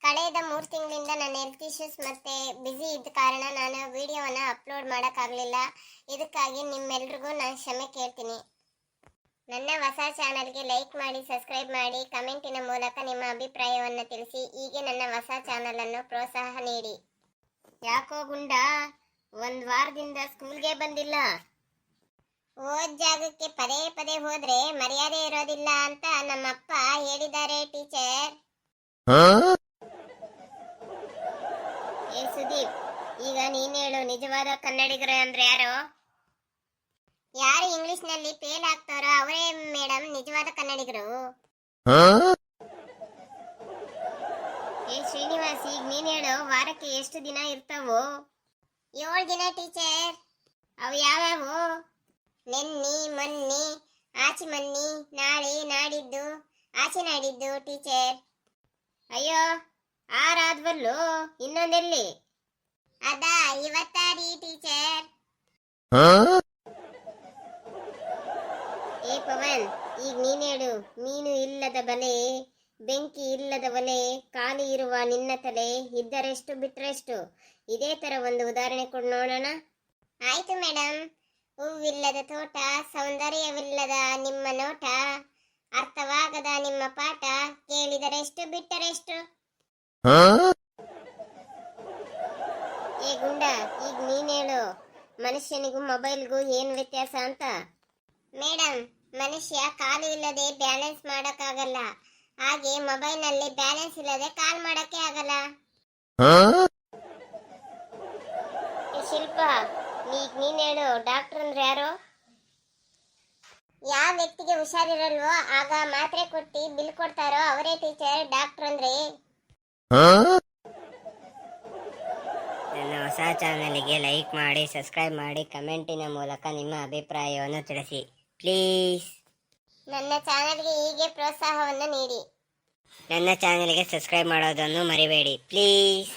ಕಳೆದ 3 ತಿಂಗಳಿಂದ ನನ್ನ ಹೆಲ್ತ್ ಇಶ್ಯೂಸ್ ಮತ್ತೆ ಬ್ಯುಸಿ ಇದ್ದ ಕಾರಣ ನಾನು ವಿಡಿಯೋವನ್ನು ಅಪ್ಲೋಡ್ ಮಾಡೋಕ್ಕಾಗಲಿಲ್ಲ. ಇದಕ್ಕಾಗಿ ನಿಮ್ಮೆಲ್ರಿಗೂ ನಾನು ಕ್ಷಮೆ ಕೇಳ್ತೀನಿ. ನನ್ನ ಹೊಸ ಚಾನಲ್ಗೆ ಲೈಕ್ ಮಾಡಿ, ಸಬ್ಸ್ಕ್ರೈಬ್ ಮಾಡಿ, ಕಮೆಂಟಿನ ಮೂಲಕ ನಿಮ್ಮ ಅಭಿಪ್ರಾಯವನ್ನು ತಿಳಿಸಿ. ಹೀಗೆ ನನ್ನ ಹೊಸ ಚಾನಲನ್ನು ಪ್ರೋತ್ಸಾಹ ನೀಡಿ. ಯಾಕೋ ಗುಂಡ, 1 ವಾರದಿಂದ ಸ್ಕೂಲ್ಗೆ ಬಂದಿಲ್ಲ? ಓದ್ ಜಾಗಕ್ಕೆ ಪದೇ ಪದೇ ಹೋದ್ರೆ ಮರ್ಯಾದೆ ಇರೋದಿಲ್ಲ ಅಂತ ನಮ್ಮಪ್ಪ ಹೇಳಿದ್ದಾರೆ ಟೀಚರ್. ಏ ಸುದೀಪ್, ಈಗ ನೀನ್ ಹೇಳು, ನಿಜವಾದ ಕನ್ನಡಿಗರು ಅಂದ್ರೆ ಯಾರು? ಯಾರು ಇಂಗ್ಲಿಷ್ ನಲ್ಲಿ ಫೇಲ್ ಆಗ್ತಾರೋ ಅವರೇ ಮೇಡಮ್ ನಿಜವಾದ ಕನ್ನಡಿಗರು. ಏ ಶ್ರೀನಿವಾಸ್, ಈಗ ನೀನ್ ಹೇಳು, ವಾರಕ್ಕೆ ಎಷ್ಟು ದಿನ ಇರ್ತಾವೋ? 7 ದಿನ ಟೀಚರ್. ಅವು ಯಾವ್ಯಾವು? ನೆನ್ನಿ, ಮೊನ್ನಿ, ಆಚೆ ಮೊನ್ನಿ, ನಾಳೆ, ನಾಡಿದ್ದು, ಆಚೆ ನಾಡಿದ್ದು ಟೀಚರ್. ಅಯ್ಯೋ, ಆರಾದ್ವಲ್ಲು, ಇನ್ನೊಂದೆಲ್ಲಿ? ಅದಾ ಇವತ್ತಾರಿ ಟೀಚರ್. ಏ ಪವನ್, ಈಗ ನೀನ್ ಹೇಳು, ಮೀನು ಇಲ್ಲದ ಬಲೆ, ಬೆಂಕಿ ಇಲ್ಲದ ಒಲೆ, ಖಾಲಿ ಇರುವ ನಿನ್ನ ತಲೆ, ಇದ್ದರೆಷ್ಟು ಬಿಟ್ರೆಷ್ಟು. ಇದೇ ತರ ಒಂದು ಉದಾಹರಣೆ ಕೊಡು ನೋಡೋಣ. ಆಯ್ತು ಮೇಡಮ್. ಹೂವಿಲ್ಲದ ತೋಟ, ಸೌಂದರ್ಯವಿಲ್ಲದ ನಿಮ್ಮ ನೋಟ, ಅರ್ಥವಾಗದ ನಿಮ್ಮ ಪಾಠ, ಕೇಳಿದರೆಷ್ಟು ಬಿಟ್ಟರೆಷ್ಟು. ಏ ಗುಂಡ, ಈಗ ನೀನ್ ಹೇಳು, ಮನುಷ್ಯನಿಗೂ ಮೊಬೈಲ್ಗೂ ಏನ್ ವ್ಯತ್ಯಾಸ ಅಂತ? ಮೇಡಮ್, ಮನುಷ್ಯ ಕಾಲು ಇಲ್ಲದೆ ಬ್ಯಾಲೆನ್ಸ್ ಮಾಡಕ್ಕಾಗಲ್ಲ, ಹಾಗೆ ಮೊಬೈಲ್ ನಲ್ಲಿ ಬ್ಯಾಲೆನ್ಸ್ ಇಲ್ಲದೆ ಕಾಲ್ ಮಾಡಕ್ಕೆ ಆಗಲ್ಲ. ಶಿಲ್ಪ, ಈಗ ನೀನ್ ಹೇಳು, ಡಾಕ್ಟರ್ ಅಂದ್ರೆ ಯಾರು? ಯಾವ ವ್ಯಕ್ತಿಗೆ ಹುಷಾರಿರಲ್ವೋ ಆಗ ಮಾತ್ರೆ ಕೊಟ್ಟು ಬಿಲ್ ಕೊಡ್ತಾರೋ ಅವರೇ ಟೀಚರ್ ಡಾಕ್ಟರ್ ಅಂದ್ರೆ. ನನ್ನ ಹೊಸ ಚಾನಲ್ಗೆ ಲೈಕ್ ಮಾಡಿ, ಸಬ್ಸ್ಕ್ರೈಬ್ ಮಾಡಿ, ಕಮೆಂಟಿನ ಮೂಲಕ ನಿಮ್ಮ ಅಭಿಪ್ರಾಯವನ್ನು ತಿಳಿಸಿ ಪ್ಲೀಸ್. ನನ್ನ ಚಾನಲ್ಗೆ ಹೀಗೆ ಪ್ರೋತ್ಸಾಹವನ್ನು ನೀಡಿ. ನನ್ನ ಚಾನಲ್ಗೆ ಸಬ್ಸ್ಕ್ರೈಬ್ ಮಾಡೋದನ್ನು ಮರಿಬೇಡಿ ಪ್ಲೀಸ್.